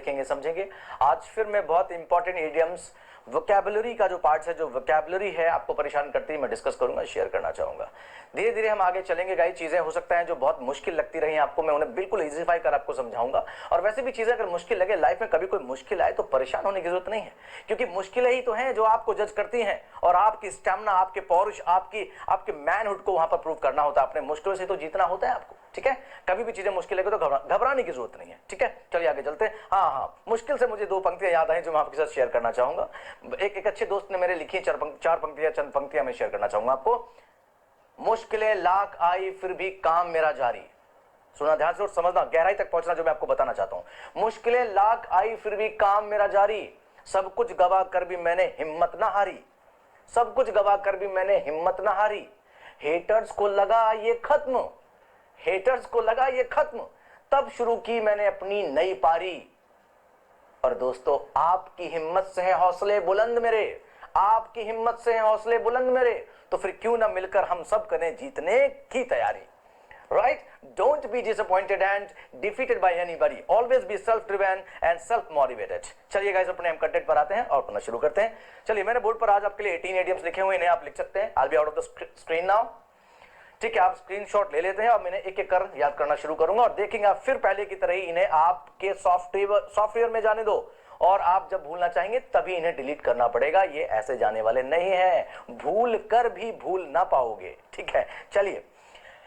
देखेंगे, समझेंगे। आज फिर मैं बहुत इंपॉर्टेंट इडियम्स, वोकैबुलरी का जो पार्ट है, जो वोकैबुलरी है आपको परेशान करती है, मैं डिस्कस करूंगा, शेयर करना चाहूंगा। धीरे धीरे हम आगे चलेंगे गाइस। चीजें हो सकता है जो बहुत मुश्किल लगती रही आपको, मैं उन्हें बिल्कुल इजीफाई कर आपको समझाऊंगा। और वैसे भी चीजें अगर मुश्किल लगे, लाइफ में कभी कोई मुश्किल आए तो परेशान होने की जरूरत नहीं है, क्योंकि मुश्किलें ही तो हैं जो आपको जज करती हैं, और आपकी स्टैमिना, आपके पौरुष, आपके मैनहुड को वहां पर प्रूव करना होता है। अपने मुश्किलों से तो जीतना होता है आपको, ठीक है। कभी भी चीजें मुश्किल लगे तो घबराने की जरूरत नहीं है, ठीक है। चलिए आगे चलते हैं। हाँ, मुश्किल से मुझे 2 पंक्तियां याद आई जो मैं आपके साथ शेयर करना चाहूंगा। एक अच्छे दोस्त ने मेरे लिखी 4 पंक्तियां, चंद पंक्तियां मैं शेयर करना चाहूंगा आपको। मुश्किलें लाख आई फिर भी काम मेरा जारी। सुना ध्यान से और समझना, गहराई तक पहुंचना जो मैं आपको बताना चाहता हूं। मुश्किलें लाख आई फिर भी काम मेरा जारी, सब कुछ गवा कर भी मैंने हिम्मत ना हारी, सब कुछ गवा कर भी मैंने हिम्मत ना हारी। हेटर्स को लगा ये खत्म, हेटर्स को लगा ये खत्म, तब शुरू की मैंने अपनी नई पारी। और दोस्तों, आपकी हिम्मत से है हौसले बुलंद मेरे, आपकी हिम्मत से है हौसले बुलंद मेरे, तो फिर क्यों ना मिलकर हम सब करें जीतने की तैयारी। Right? Don't be disappointed and defeated by anybody. Always be self-driven and self-motivated. चलिए गाइस, अपने हम कंटेंट पर आते हैं और पढ़ना शुरू करते हैं। चलिए, मैंने बोर्ड पर आज आपके लिए 18 idioms लिखे हुए, इन्हें आप लिख सकते हैं। I'll be out of the screen now. ठीक है, आप स्क्रीनशॉट ले लेते हैं और मैंने एक एक कर याद करना शुरू करूंगा, और देखेंगे आप फिर पहले की तरह ही इन्हें आपके सॉफ्टवेयर में जाने दो, और आप जब भूलना चाहेंगे तभी इन्हें डिलीट करना पड़ेगा। ये ऐसे जाने वाले नहीं है, भूल कर भी भूल ना पाओगे, ठीक है। चलिए,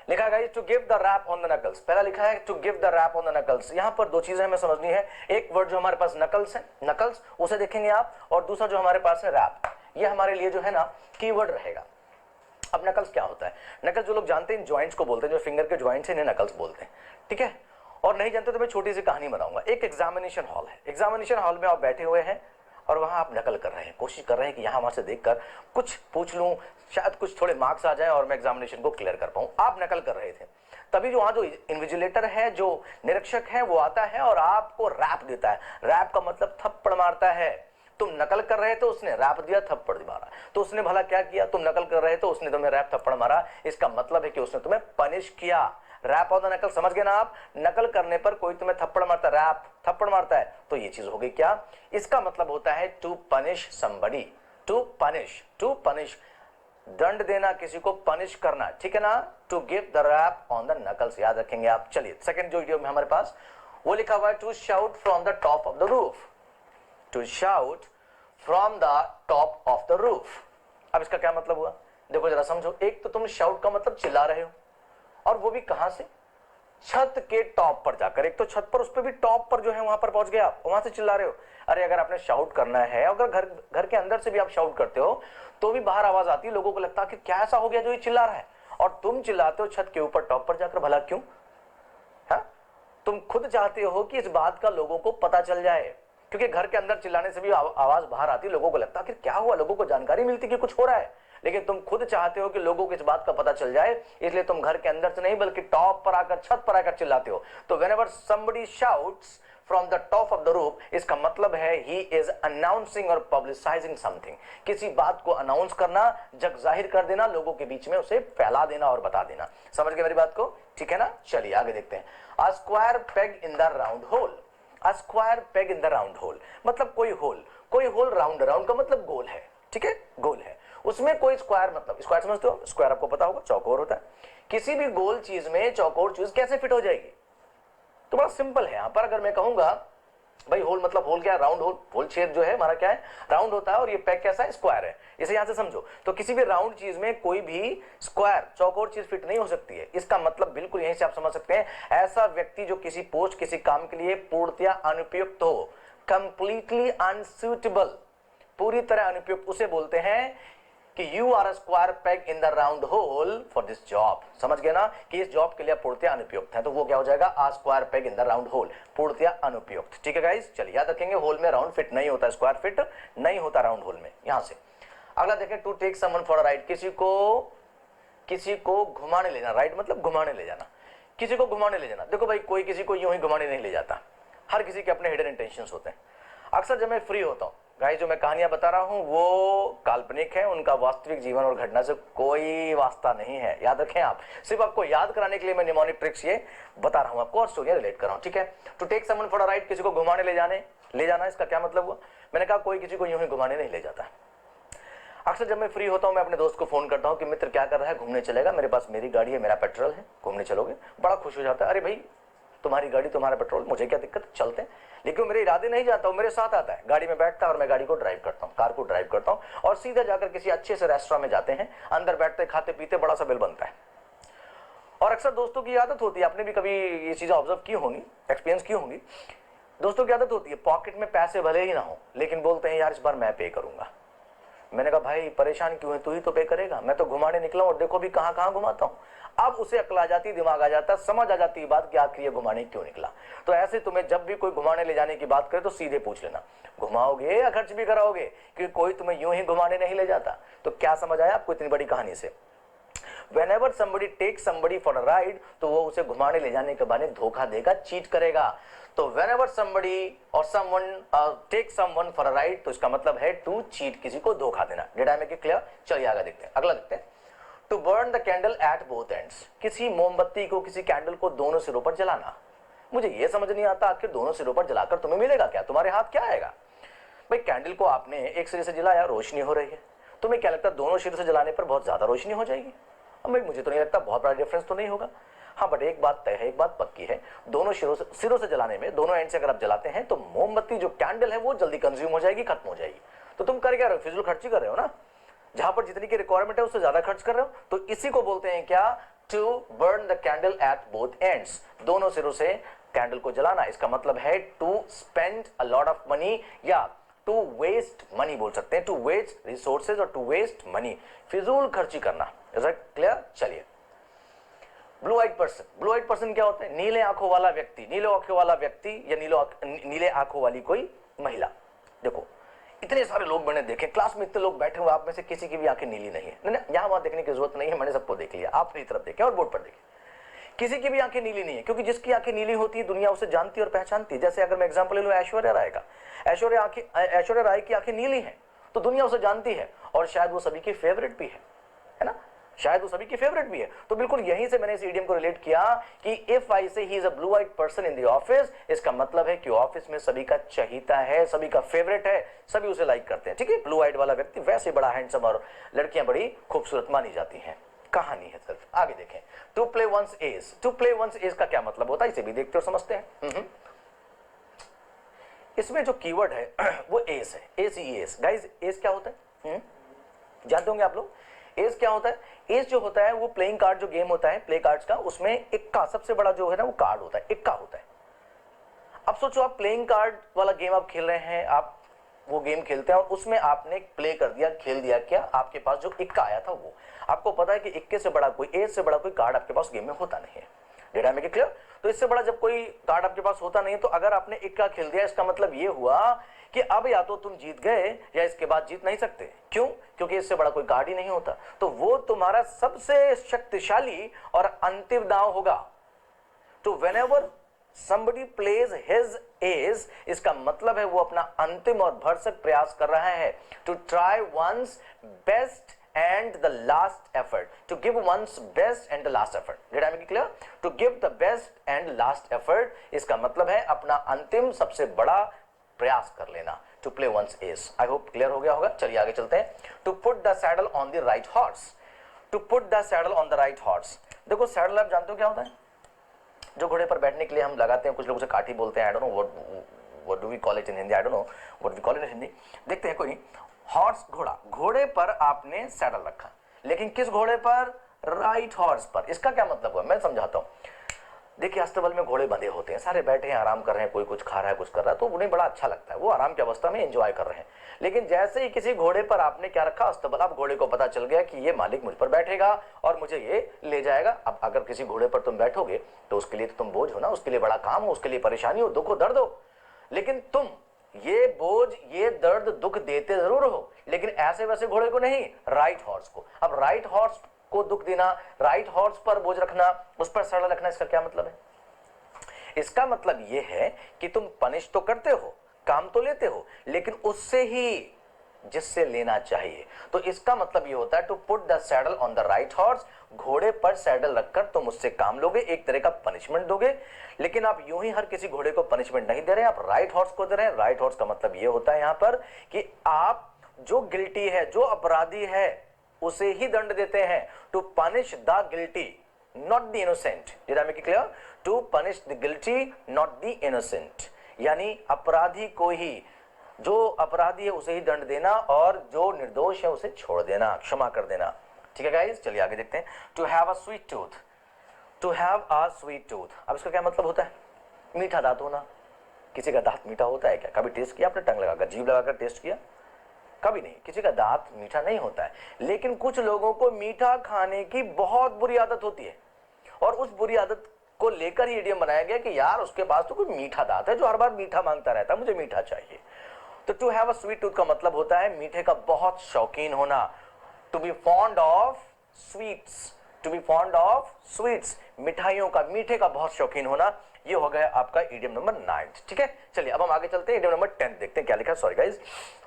लिखा है to give the rap on the knuckles. पहला लिखा है to give the rap on the knuckles. यहां पर 2 चीजें हमें समझनी है। एक वर्ड जो हमारे पास नकल्स है, नकल्स, उसे देखेंगे आप, और दूसरा जो हमारे पास है रैप, ये हमारे लिए जो है ना कीवर्ड रहेगा। अब नकल्स क्या होता है? नकल्स जो लोग जानते हैं, जॉइंट्स को बोलते हैं, जो फिंगर के जॉइंट्स हैं, इन्हें नकल्स बोलते हैं, ठीक है। और नहीं जानते तो मैं छोटी सी कहानी बताऊंगा। एक एग्जामिनेशन हॉल है, एग्जामिनेशन हॉल में आप बैठे हुए हैं और वहां आप नकल कर रहे हैं, कोशिश कर रहे हैं कि यहां वहां से देखकर कुछ पूछ लूं, शायद कुछ थोड़े मार्क्स आ जाए और मैं एग्जामिनेशन को क्लियर कर पाऊं। आप नकल कर रहे थे, तभी जो वहां जो इन्विजिलेटर है, जो निरीक्षक है, वो आता है और आपको रैप देता है। रैप का मतलब थप्पड़ मारता है। तुम नकल कर रहे थे, उसने रैप दिया, थप्पड़ मारा। तो उसने भला क्या किया? तुम नकल कर रहे थे, उसने तुम्हें रैप थप्पड़ मारा। इसका मतलब है कि उसने तुम्हें पनिश किया। रैप ऑन द नकल, समझ गए ना आप? नकल करने पर कोई तुम्हें थप्पड़ मारता है, रैप थप्पड़ मारता है, तो ये चीज हो गई क्या? इसका मतलब होता है to punish somebody, to punish, दंड देना, किसी को पनिश करना, ठीक है ना। To give the rap on the knuckles, याद रखेंगे आप। चलिए, सेकंड जो वीडियो में हमारे पास वो लिखा हुआ है to shout from the top of the roof, to shout from the top of the roof. अब इसका क्या मतलब हुआ, देखो जरा समझो। एक तो तुम शाउट का मतलब चिल्ला रहे हो, और वो भी कहां से? छत के टॉप पर जाकर। एक तो छत पर, उस पर भी टॉप पर जो है वहां पर पहुंच गए आप, वहां से चिल्ला रहे हो। अरे अगर आपने शाउट करना है, अगर घर के अंदर से भी आप शाउट करते हो तो भी बाहर आवाज आती है, लोगों को लगता है कि क्या ऐसा हो गया जो ये चिल्ला रहा है, और तुम चिल्लाते हो छत के ऊपर टॉप पर जाकर, भला क्यों? हाँ, तुम खुद चाहते हो कि इस बात का लोगों को पता चल जाए, क्योंकि घर के अंदर चिल्लाने से भी आवाज बाहर आती, लोगों को लगता है कि क्या हुआ, लोगों को जानकारी मिलती कि कुछ हो रहा है। लेकिन तुम खुद चाहते हो कि लोगों को इस बात का पता चल जाए, इसलिए तुम घर के अंदर से नहीं बल्कि टॉप पर आकर, छत पर आकर चिल्लाते हो। तो whenever somebody shouts from the top of the roof, इसका मतलब है he is announcing or publicizing something। किसी बात को अनाउंस करना, जग जाहिर कर देना, लोगों के बीच में उसे फैला देना और बता देना। समझ गए मेरी बात को? ठीक है ना। चलिए आगे देखते हैं। A square peg in the round hole, A square peg in the round hole मतलब कोई होल, राउंड का मतलब गोल है, ठीक है, गोल है, उसमें कोई स्क्वायर, मतलब स्क्वायर समझते हो? स्क्वायर आपको पता होगा, चौकोर होता है। किसी भी गोल चीज में चौकोर चीज कैसे फिट हो जाएगी? तो बड़ा सिंपल है। यहां पर अगर मैं कहूंगा भाई होल मतलब होल क्या है? राउंड होल, होल छेद जो है हमारा क्या है? राउंड होता है, और ये पैक कैसा है? स्क्वायर है। इसे यहां से समझो। तो किसी भी राउंड चीज में कोई भी स्क्वायर, चौकोर चीज फिट नहीं हो सकती है। इसका मतलब बिल्कुल यहीं से आप समझ सकते हैं, ऐसा व्यक्ति जो किसी पोस्ट, किसी काम के लिए पूर्णतया अनुपयुक्त हो, कंप्लीटली अनसूटेबल, पूरी तरह अनुपयुक्त, उसे बोलते हैं कि you are a square peg in the round hole for this job. समझ गए ना कि इस जॉब के लिए पूर्णतया अनुपयुक्त है, तो वो क्या हो जाएगा? A square peg in the round hole, पूर्णतया अनुपयुक्त। ठीक है गाइस, चलिए याद रखेंगे, होल में राउंड फिट नहीं होता, स्क्वायर फिट नहीं होता राउंड होल में। यहां से अगला देखें, to take someone for a ride, किसी को घुमाने ले जाना। राइड मतलब घुमाने ले जाना, किसी को घुमाने ले जाना। देखो भाई, कोई किसी को यूं ही घुमाने नहीं ले जाता, हर किसी के अपने हिडन इंटेंशंस होते हैं। अक्सर जब मैं फ्री होता हूं, गाइस जो मैं कहानियां बता रहा हूं वो काल्पनिक है, उनका वास्तविक जीवन और घटना से कोई वास्ता नहीं है, याद रखें आप। सिर्फ आपको याद कराने के लिए मैं निमोनिक ट्रिक्स ये बता रहा हूं आपको और स्टोरी रिलेट कर रहा हूं, ठीक है। To take someone for a ride, किसी को घुमाने ले जाना, इसका क्या मतलब हुआ? मैंने कहा कोई किसी को यूं ही घुमाने नहीं ले जाता। अक्सर जब मैं फ्री होता हूं मैं अपने दोस्त को फोन करता हूं कि मित्र क्या कर रहा है, घूमने चलेगा, मेरे पास मेरी गाड़ी है, मेरा पेट्रोल है, घूमने चलोगे? बड़ा खुश हो जाता है, अरे भाई तुम्हारी गाड़ी तुम्हारा पेट्रोल, मुझे क्या दिक्कत, चलते हैं। लेकिन मेरे इरादे नहीं जाता, वो मेरे साथ आता है, गाड़ी में बैठता है और मैं गाड़ी को ड्राइव करता हूँ, कार को ड्राइव करता हूँ और सीधा जाकर किसी अच्छे से रेस्टोरेंट में जाते हैं, अंदर बैठते खाते पीते बड़ा सा बिल बनता है। और अक्सर दोस्तों की आदत होती है, आपने भी कभी ये चीजें ऑब्जर्व की होंगी, एक्सपीरियंस की होंगी, दोस्तों की आदत होती है पॉकेट में पैसे भले ही ना हो लेकिन बोलते हैं यार इस बार मैं पे करूंगा। मैंने कहा भाई परेशान क्यों है, तू ही तो पे करेगा, मैं तो घुमाने निकला और देखो भी कहां कहां घुमाता हूं। अब उसे अकल आ जाती, दिमाग आ जाता, समझ आ जाती बात कि आखिर ये घुमाने क्यों निकला। तो ऐसे तुम्हें जब भी कोई घुमाने ले जाने की बात करे तो सीधे पूछ लेना, घुमाओगे या खर्च भी कराओगे, क्योंकि कोई तुम्हें यूं ही घुमाने नहीं ले जाता। तो क्या समझ आया आपको इतनी बड़ी कहानी से? Whenever somebody takes somebody for a ride, तो वो उसे घुमाने ले जाने के बहाने धोखा देगा, चीट करेगा। तो whenever somebody or someone takes someone for a ride, तो इसका मतलब है टू चीट, किसी को धोखा देना। Did I make it clear? चलिए आगे देखते हैं, अगला देखते हैं। To burn the candle at both ends, किसी मोमबत्ती को, किसी कैंडल को दोनों सिरों पर जलाना। मुझे यह समझ नहीं आता आखिर दोनों सिरों पर जलाकर तुम्हें मिलेगा क्या, तुम्हारे हाथ क्या आएगा? भाई कैंडल को आपने एक सिरे से जलाया, रोशनी हो रही है, तुम्हें क्या लगता है दोनों सिरों से जलाने पर बहुत ज्यादा रोशनी हो जाएगी? भाई मुझे तो नहीं लगता, बहुत बड़ा डिफरेंस तो नहीं होगा। हाँ बट एक बात तय है, एक बात पक्की है, दोनों सिरों से जलाने में, दोनों एंड से अगर आप जलाते हैं तो मोमबत्ती जो कैंडल है वो जल्दी कंज्यूम हो जाएगी, खत्म हो जाएगी। तो तुम कर क्या रहे हो, फिजूल खर्ची कर रहे हो ना, जहां पर जितनी की रिक्वायरमेंट है उससे ज्यादा खर्च कर रहे हो। तो इसी को बोलते हैं क्या, to burn the candle at both ends, दोनों सिरों से कैंडल को जलाना। इसका मतलब है to spend a lot of money, या टू वेस्ट मनी बोल सकते हैं, टू वेस्ट रिसोर्सेज और टू वेस्ट मनी, फिजूल खर्ची करना। Is it clear? चलिए, blue eyed person, blue eyed person क्या होता है? नीले आंखों वाला व्यक्ति, नीले आंखों वाला व्यक्ति या नीले आंखों वाली कोई महिला। देखो इतने सारे लोग मैंने देखे, क्लास में इतने लोग बैठे हुए, आप में से किसी की भी आंखें नीली नहीं है। नहीं, यहां वहां देखने की जरूरत नहीं है, मैंने सबको देख लिया, आप अपनी तरफ देखें और बोर्ड पर देखें, किसी की भी आंखें नीली नहीं है, क्योंकि जिसकी आंखें नीली होती है दुनिया उसे जानती और पहचानती है। जैसे अगर मैं एग्जांपल ले लूं ऐश्वर्या राय का, ऐश्वर्या राय की आंखें नीली हैं तो दुनिया उसे जानती है और शायद वो सभी की फेवरेट भी है ना, शायद वो सभी की फेवरेट भी है। तो बिल्कुल यहीं से मैंने इस इडियम को रिलेट किया कि if I say he is a blue eyed person in the office, इसका मतलब है कि ऑफिस में सभी का चहीता है, सभी का फेवरेट है, सभी उसे लाइक करते हैं। ठीक है, ब्लू आइड वाला व्यक्ति वैसे बड़ा हैंडसम और लड़कियां बड़ी खूबसूरत मानी जाती हैं। कहानी है सिर्फ, आगे देखें। To play one's age, to play one's age का क्या मतलब होता है, इसे भी देखते और समझते हैं। इसमें जो कीवर्ड है वो एस है, एस। गाइस एस क्या होता है, जानते होंगे आप लोग? एस क्या होता है? एस जो होता है वो प्लेइंग कार्ड जो गेम होता है, प्ले कार्ड्स का, उसमें इक्का सबसे बड़ा जो है ना वो कार्ड होता है, इक्का होता है। अब सोचो आप प्लेइंग कार्ड वाला गेम आप खेल रहे हैं, आप वो गेम खेलते हैं और उसमें आपने प्ले कर दिया, खेल दिया, क्या आपके पास जो इक्का आया था वो, आपको पता है कि इक्के से बड़ा कोई, एस से बड़ा कोई कार्ड आपके पास गेम में होता नहीं है। डेटा में क्लियर? तो इससे बड़ा जब कोई कार्ड आपके पास होता नहीं, तो अगर आपने इक्का खेल दिया इसका मतलब ये हुआ कि अब या तो तुम जीत गए या इसके बाद जीत नहीं सकते। क्यों? क्योंकि इससे बड़ा कोई कार्ड ही नहीं होता। तो वो तुम्हारा सबसे शक्तिशाली और अंतिम दांव होगा। तो whenever somebody plays his ace, इसका मतलब है वो अपना अंतिम और भरसक प्रयास कर रहा है, to try one's best and the last effort, to give one's best and the last effort. Did I make it clear? To give the best and last effort, इसका मतलब है अपना अंतिम सबसे बड़ा प्रयास कर लेना, to play one's ace. I hope clear हो गया होगा। चलिए आगे चलते हैं। To put the saddle on the right horse, to put the saddle on the right horse। देखो सैडल आप जानते हो क्या होता है? जो घोड़े पर बैठने के लिए हम लगाते हैं, कुछ लोग उसे काठी बोलते हैं, I don't know what do we call it in Hindi, I don't know what we call it in Hindi. देखते हैं, कोई नहीं। हॉर्स, घोड़ा, घोड़े पर आपने सैडल रखा, लेकिन किस घोड़े पर? राइट हॉर्स पर। इसका क्या मतलब हुआ, मैं समझाता हूं। देखिए अस्तबल में घोड़े बंधे होते हैं, सारे बैठे हैं, आराम कर रहे हैं, कोई कुछ खा रहा है, कुछ कर रहा है, तो उन्हें बड़ा अच्छा लगता है, वो आराम की अवस्था में एंजॉय कर रहे हैं। लेकिन जैसे ही किसी घोड़े पर आपने क्या रखा, अस्तबल, अब घोड़े को पता चल गया कि ये मालिक मुझ पर बैठेगा और मुझे ये ले जाएगा। अब अगर किसी घोड़े पर तुम बैठोगे तो उसके लिए तो तुम बोझ हो ना, उसके लिए बड़ा काम हो, उसके लिए परेशानी हो, दुख हो, दर्द हो, लेकिन तुम ये बोझ, ये दर्द, दुख देते जरूर हो, लेकिन ऐसे वैसे घोड़े को नहीं, राइट हॉर्स को। अब राइट हॉर्स को दुख देना, राइट हॉर्स पर बोझ रखना, उस पर सड़क रखना, इसका क्या मतलब है? इसका मतलब यह है कि तुम पनिश तो करते हो, काम तो लेते हो लेकिन उससे ही जिससे लेना चाहिए। तो इसका मतलब ये होता है to put the saddle on the right horse, घोड़े पर सैडल रखकर तुम उससे काम लोगे, एक तरह का पनिशमेंट दोगे। लेकिन आप यूं ही हर किसी घोड़े को पनिशमेंट नहीं दे रहे, आप राइट हॉर्स को दे रहे हैं। राइट हॉर्स का मतलब ये होता है यहां पर कि आप जो गिल्टी है, जो अपराधी है, उसे ही दंड देते हैं। To punish the guilty not the innocent. Did I make it clear? To punish the guilty not the innocent, यानी अपराधी को ही, जो अपराधी है उसे ही दंड देना और जो निर्दोष है उसे छोड़ देना, क्षमा कर देना। ठीक है गाइस, चलिए आगे देखते हैं। To have a sweet tooth, to have a sweet tooth, अब इसका क्या मतलब होता है? मीठा दांत होना। किसी का दांत मीठा होता है क्या? कभी टेस्ट किया आपने? टंग लगाकर, जीभ लगाकर टेस्ट किया? कभी नहीं। किसी का दांत मीठा नहीं होता है। लेकिन कुछ लोगों को मीठा खाने की बहुत बुरी आदत होती है और उस बुरी आदत को लेकर ही इडियम बनाया गया कि यार उसके पास तो कोई मीठा दांत है जो हर बार मीठा मांगता रहता है, मुझे मीठा चाहिए। तो to have a sweet tooth का मतलब होता है मीठे का बहुत शौकीन होना। To be fond of sweets, to be fond of sweets, मिठाइयों का, मीठे का बहुत शौकीन होना। ये हो गया आपका इडियम नंबर 9। ठीक है, चलिए अब हम आगे चलते हैं, इडियम नंबर 10 देखते हैं क्या लिखा है। Sorry guys,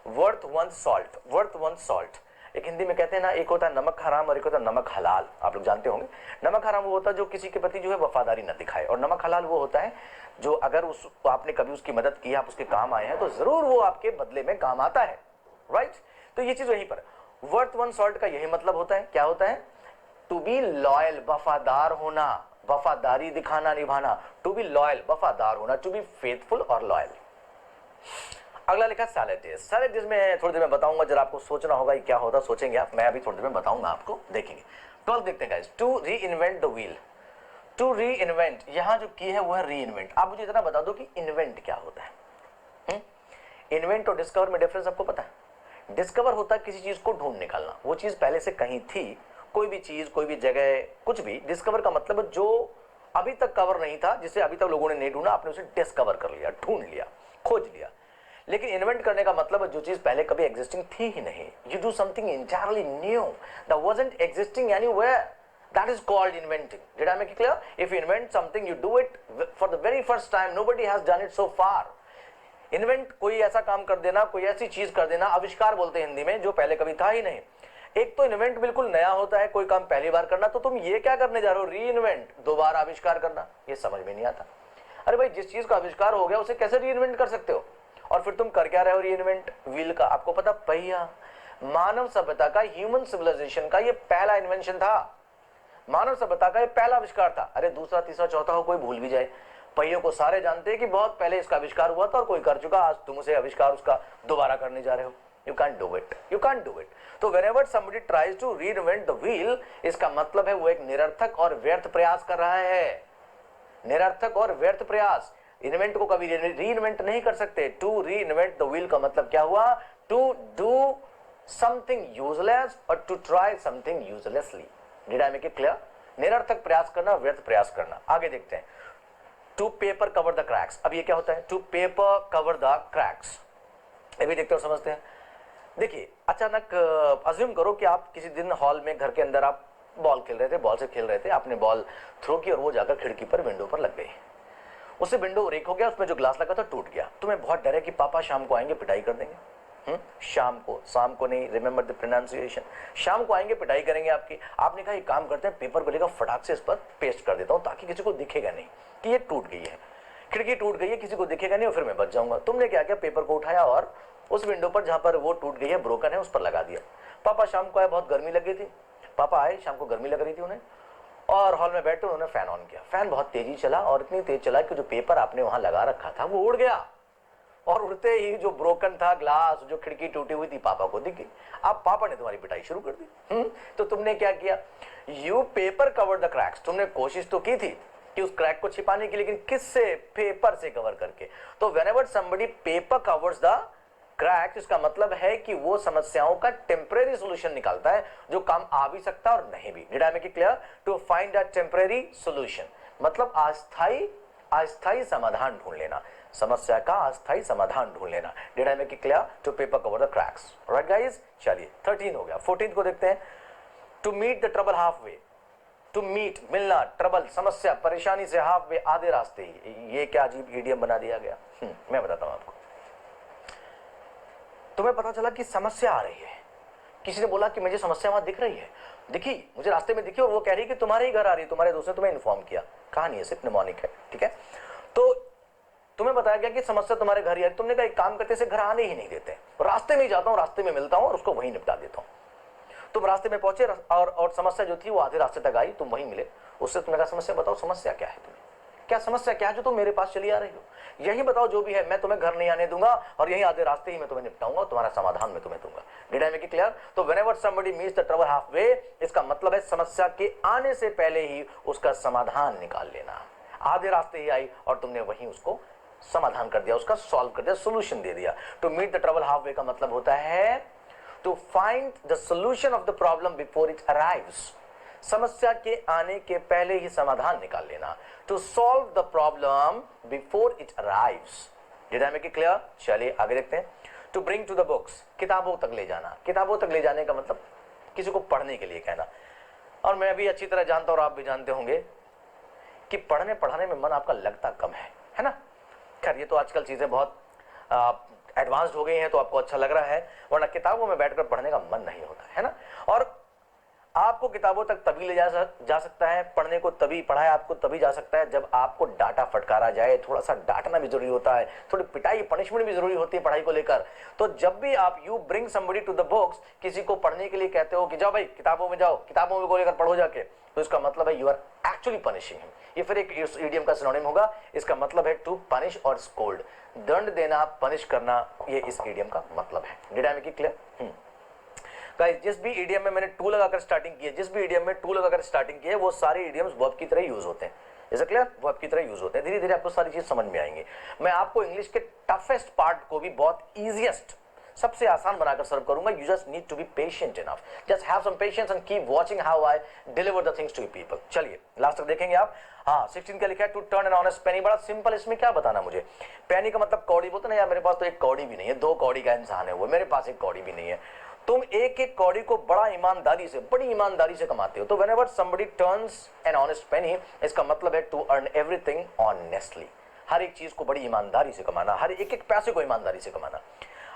worth one salt, worth one salt. एक हिंदी में कहते हैं ना, एक होता है नमक हराम और एक होता है नमक हलाल। आप लोग जानते होंगे, नमक हराम वो होता है जो किसी के प्रति जो है वफादारी न दिखाए, और नमक हलाल वो होता है जो अगर उस आपने कभी उसकी मदद की, आप उसके काम आए हैं तो जरूर वो आपके बदले में काम आता है। राइट? तो ये चीज वहीं पर वर्थ वन सॉल्ट का यही मतलब होता है। क्या होता है? टू बी लॉयल, वफादार होना, वफादारी दिखाना, निभाना। टू बी लॉयल, वफादार होना, टू बी फेथफुल और लॉयल। अगला लिखा सैलेड डिश। सैलेड डिश में थोड़ी देर में बताऊंगा, जरा आपको सोचना होगा ये क्या होता, सोचेंगे आप, मैं अभी थोड़ी देर में बताऊंगा आपको, देखेंगे। 12 देखते हैं guys. To reinvent the wheel, to reinvent, यहां जो की है वो है री इन्वेंट। आप मुझे इतना बता दो कि इन्वेंट क्या होता है। इन्वेंट और डिस्कवर में डिफरेंस आपको पता है? डिस्कवर होता है किसी चीज को ढूंढ निकालना, वो चीज पहले से कहीं थी, कोई भी चीज, कोई भी जगह, कुछ भी। डिस्कवर का मतलब जो अभी तक कवर नहीं था, जिसे अभी तक लोगों ने नहीं ढूंढा, आपने उसे डिस्कवर कर लिया, ढूंढ लिया, खोज लिया। लेकिन इन्वेंट करने का मतलब है जो चीज पहले कभी एग्जिस्टिंग थी ही नहीं। You do something entirely knew that wasn't existing anywhere, that is called inventing. Did I make it clear? If you invent something, you do it for the very first time, nobody has done it so far. Invent कोई ऐसा काम कर देना, कोई ऐसी चीज कर देना, आविष्कार बोलते हैं हिंदी में, जो पहले कभी था ही नहीं। एक तो इन्वेंट बिल्कुल नया होता है, कोई काम पहली बार करना, तो तुम ये क्या करने जा रहे हो? री इन्वेंट, दोबारा आविष्कार करना। ये समझ में नहीं आता। अरे भाई, जिस चीज का आविष्कार हो गया उसे कैसे री इन्वेंट कर सकते हो? और फिर तुम कर क्या रहे हो री इन्वेंट? व्हील का। आपको पता, पहिया। मानव सभ्यता का, ह्यूमन सिविलाइजेशन का ये पहला इन्वेंशन था, मानव सभ्यता का ये पहला आविष्कार था। अरे दूसरा, तीसरा, चौथा हो, कोई भूल भी जाए, पहियों को सारे जानते हैं कि बहुत पहले इसका आविष्कार हुआ था और कोई कर चुका, आज तुम उसे आविष्कार उसका दोबारा करने जा रहे हो। You can do it, you can do it. तो whenever somebody tries to reinvent the wheel, इसका मतलब है वो एक निरर्थक और व्यर्थ प्रयास कर रहा है। निरर्थक और व्यर्थ प्रयास। इन्वेंट को कभी रीइन्वेंट नहीं कर सकते। टू रीइन्वेंट द व्हील का मतलब क्या हुआ? टू डू समथिंग यूजलेस और to try something uselessly. Did I make it clear? निरर्थक प्रयास करना, व्यर्थ प्रयास करना। आगे देखते हैं। To paper cover the cracks. अब ये क्या होता है? To paper cover the cracks, ये भी देखते हो, समझते हैं। देखिए, अचानक अज्यूम करो कि आप किसी दिन हॉल में, घर के अंदर आप बॉल खेल रहे थे, बॉल से खेल रहे थे, आपने बॉल थ्रो की और वो जाकर खिड़की पर, विंडो पर लग गई। उससे विंडो ब्रेक हो गया, उसमें जो ग्लास लगा था टूट गया। तुम्हें बहुत डर है कि पापा शाम को आएंगे, पिटाई कर देंगे। शाम को नहीं, रिमेंबर द प्रोनाउंसिएशन, शाम को आएंगे, पिटाई करेंगे आपकी। आपने कहा एक काम करते हैं, पेपर को लेकर फटाक से इस पर पेस्ट कर देता हूं ताकि किसी को दिखेगा नहीं कि ये टूट गई है, खिड़की टूट गई है, किसी को दिखेगा नहीं और फिर मैं बच जाऊंगा। तुमने क्या किया? पेपर को उठाया और उस विंडो पर जहां पर वो टूट गई है, ब्रोकन है, उस पर लगा दिया। पापा शाम को आए, बहुत गर्मी लग गई थी, पापा आए, शाम को गर्मी लग रही थी उन्हें, और हॉल में बैठे उन्होंने फैन ऑन किया। फैन बहुत तेजी चला और इतनी तेज चला कि जो पेपर आपने वहां लगा रखा था वो उड़ गया, और उड़ते ही जो ब्रोकन था ग्लास, जो खिड़की टूटी हुई थी, पापा को दिख गई। अब पापा ने तुम्हारी पिटाई शुरू कर दी। तो तुमने क्या किया? You paper cover the cracks. तुमने कोशिश तो की थी कि उस क्रैक को छिपाने की, लेकिन किससे? पेपर से कवर करके। तो whenever somebody paper covers the cracks, इसका मतलब है कि वो समस्याओं का टेम्परेरी सॉल्यूशन निकालता है, जो काम आ भी सकता है और नहीं भी। Did I make it clear? To find a temporary solution मतलब अस्थायी समाधान ढूंढ लेना, समस्या का अस्थायी समाधान ढूंढ लेना। Did I make it clear? To paper cover the cracks. Right guys, चलिए 13 हो गया। 14 को देखते हैं। To meet the trouble half way. To meet, मिलना, ट्रबल, समस्या, परेशानी से हाफ वे, आधे रास्ते ही। ये क्या अजीब इडियम बना दिया गया। मैं बताता हूं आपको। तुम्हें पता चला कि समस्या आ रही है, किसी ने बोला कि मुझे समस्या वहां दिख रही है, दिखी, मुझे रास्ते में दिखी और वो कह रही है कि तुम्हारे ही घर आ रही है, तुम्हारे दोस्त ने तुम्हें इन्फॉर्म किया, कहानी है सिर्फ निमोनिक है, ठीक है। तो तुम्हें बताया गया कि समस्या तुम्हारे घर ही आ रही, तुमने कहा एक काम करते से घर आने ही नहीं देते, रास्ते में ही जाता हूं, रास्ते में मिलता हूं और उसको वहीं निपटा देता हूं। तुम रास्ते में पहुंचे और समस्या जो थी वो आधे रास्ते तक आई, तुम वहीं मिले, उससे तुमने कहा समस्या बताओ, समस्या क्या है तुम्हें, क्या समस्या क्या है जो तुम मेरे पास चली आ रही हो, यही बताओ जो भी है, मैं तुम्हें घर नहीं आने दूंगा और यही आधे रास्ते ही मैं तुम्हें निपटाऊंगा, तुम्हारा समाधान मैं तुम्हें दूंगा। Did I make it clear? तो whenever somebody meets the trouble half way, इसका मतलब है समस्या के आने से पहले ही उसका समाधान निकाल लेना। आधे रास्ते ही आई और तुमने वहीं उसको समाधान कर दिया, उसका सॉल्व कर दिया, सोल्यूशन दे दिया। To meet the trouble half way का मतलब होता है to find the solution of the problem before it arrives, समस्या के आने के पहले ही समाधान निकाल लेना। To solve the problem before it arrives. Did I make it clear? चलिए आगे देखते हैं। To bring to the books, किताबों तक ले जाना। किताबों तक ले जाने का मतलब किसी को पढ़ने के लिए कहना। और मैं भी अच्छी तरह जानता हूं और आप भी जानते होंगे कि पढ़ने पढ़ाने में मन आपका लगता कम है ना। खैर ये तो आजकल चीजें बहुत एडवांस्ड हो गई हैं तो आपको अच्छा लग रहा है, वरना किताबों में बैठकर पढ़ने का मन नहीं होता है ना। और आपको किताबों तक तभी ले जा सकता है, पढ़ने को तभी, पढ़ाया आपको तभी जा सकता है जब आपको डांटा फटकारा जाए, थोड़ा सा डांटना भी जरूरी होता है, थोड़ी पिटाई पनिशमेंट भी जरूरी होती है पढ़ाई को लेकर। तो जब भी आप you bring somebody to the books, किसी को पढ़ने के लिए कहते हो कि जाओ भाई किताबों में जाओ, किताबों में को लेकर पढ़ो जाके, तो इसका मतलब है you are actually punishing him. ये फिर एक इडियम का सिनोनिम होगा, इसका मतलब है टू पनिश और स्कोल्ड, दंड देना, पनिश करना, ये इस इडियम का मतलब है। Did I make it clear? Guys जिस भी इडियम में मैंने टू लगाकर स्टार्टिंग की है, जिस भी इडियम में टू लगाकर स्टार्टिंग की है, वो सारे इडियम्स वर्ब की तरह यूज होते हैं। Is it clear? वर्ब की तरह यूज होते हैं। धीरे धीरे आपको सारी चीज समझ में आएंगी। मैं आपको इंग्लिश के टफेस्ट पार्ट को भी बहुत ईजीएस्ट, सबसे आसान बनाकर सर्व करूंगा। You just need to be patient enough, just have some patience and keep watching how I deliver the things to you people. चलिए लास्ट तक देखेंगे आप। हाँ 16 का लिखा है to turn an honest penny, बड़ा सिंपल, इसमें क्या बताना मुझे। पेनी का मतलब कौड़ी, बोलते ना यार मेरे पास तो एक कौड़ी भी नहीं है, दो कौड़ी का इंसान है वो, मेरे पास एक कौड़ी भी नहीं है। तुम एक एक कौड़ी को बड़ा ईमानदारी से, बड़ी ईमानदारी से कमाते हो। तो whenever somebody turns an honest penny, इसका मतलब है टू अर्न एवरीथिंग ऑनेस्टली, हर एक चीज को बड़ी ईमानदारी से कमाना, हर एक एक पैसे को ईमानदारी से कमाना।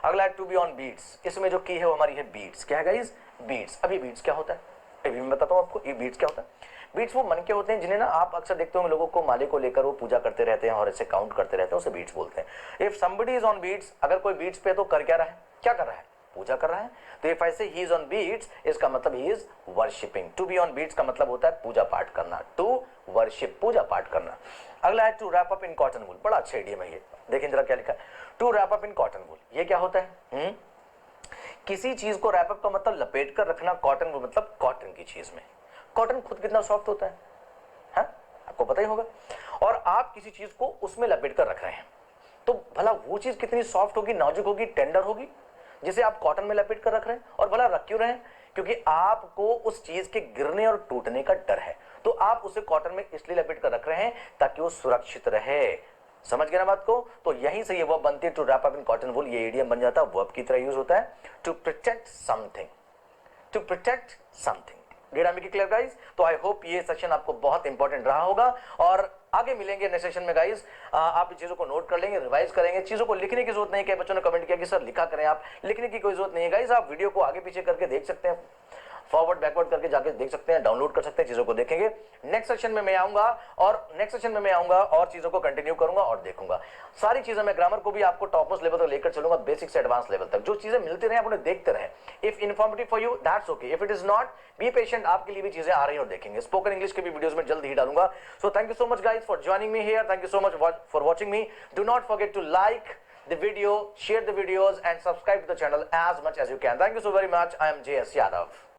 अगला है टू बी ऑन बीट्स, इसमें जो की है वो हमारी है बीट्स। क्या है गाइस? बीट्स। अभी बीट्स क्या होता है अभी मैं बताता हूं आपको, ये बीट्स क्या होता है। बीट्स वो मन के होते हैं जिन्हें ना आप अक्सर देखते होंगे, लोगों को माले को लेकर वो पूजा करते रहते हैं और ऐसे काउंट करते रहते हैं, उसे बीट्स बोलते हैं। If somebody is on beats, अगर कोई बीट्स पे तो कर क्या रहा है, क्या कर रहा है, पूजा कर रहा है। तो if I say he is on beats, इसका मतलब ही is worshipping. To be on beats का मतलब होता है पूजा पाठ करना, टू वर्शिप, पूजा पाठ करना। अगला है to wrap up in cotton wool, बड़ा अच्छा इडियम है ये, देखें जरा क्या लिखा है, to wrap up in cotton wool. ये क्या होता है? किसी चीज को रैप अप का मतलब लपेट कर रखना, कॉटन वूल मतलब कॉटन की चीज में। कॉटन खुद कितना सॉफ्ट होता है, आपको पता ही होगा, और आप किसी चीज को उसमें लपेट कर रख रहे हैं, तो भला वो चीज कितनी सॉफ्ट होगी, नाजुक होगी, टेंडर होगी, जिसे आप कॉटन में लपेट कर रख रहे हैं। और भला रख क्यों रहे हैं? क्योंकि आपको उस चीज के गिरने और टूटने का डर है, तो आप उसे कॉटन में इसलिए लपेट कर रख रहे हैं ताकि वो सुरक्षित रहे। समझ गए ना बात को? तो यहीं से ये वर्ब बनती है to wrap up in cotton wool, ये इडियम बन जाता है, वर्ब की तरह यूज होता है, to protect something, to protect something. Did I make it clear guys? तो आई होप ये सेशन आपको बहुत इंपॉर्टेंट रहा होगा और आगे मिलेंगे नेक्स्ट सेशन में गाइस। आप चीजों को नोट कर लेंगे, रिवाइज करेंगे, चीजों को लिखने की जरूरत नहीं है। बच्चों ने कमेंट किया कि सर लिखा करें, आप लिखने की कोई जरूरत नहीं है गाइस, आप वीडियो को आगे पीछे करके देख सकते हैं, फॉरवर्ड बैकवर्ड करके जाके देख सकते हैं, डाउनलोड कर सकते हैं, चीजों को देखेंगे। नेक्स्ट सेशन में मैं आऊंगा और चीजों को कंटिन्यू करूंगा और देखूंगा सारी चीजें। मैं ग्रामर को भी आपको टॉप मोस्ट लेवल तक लेकर चलूंगा, बेसिक से एडवांस लेवल तक। जो चीजें मिलती रहे आप उन्हें देखते रहें। If informative for you that's okay, if it is not be patient, आपके लिए भी चीजें आ रही हैं और देखेंगे। स्पोकन इंग्लिश के भी वीडियोस में जल्द ही डालूंगा। So thank you so much guys for joining me here, thank you so much for watching me. Do not forget to like the video, share the videos and subscribe to the channel as much as you can. Thank you so very much. I am JS Yadav.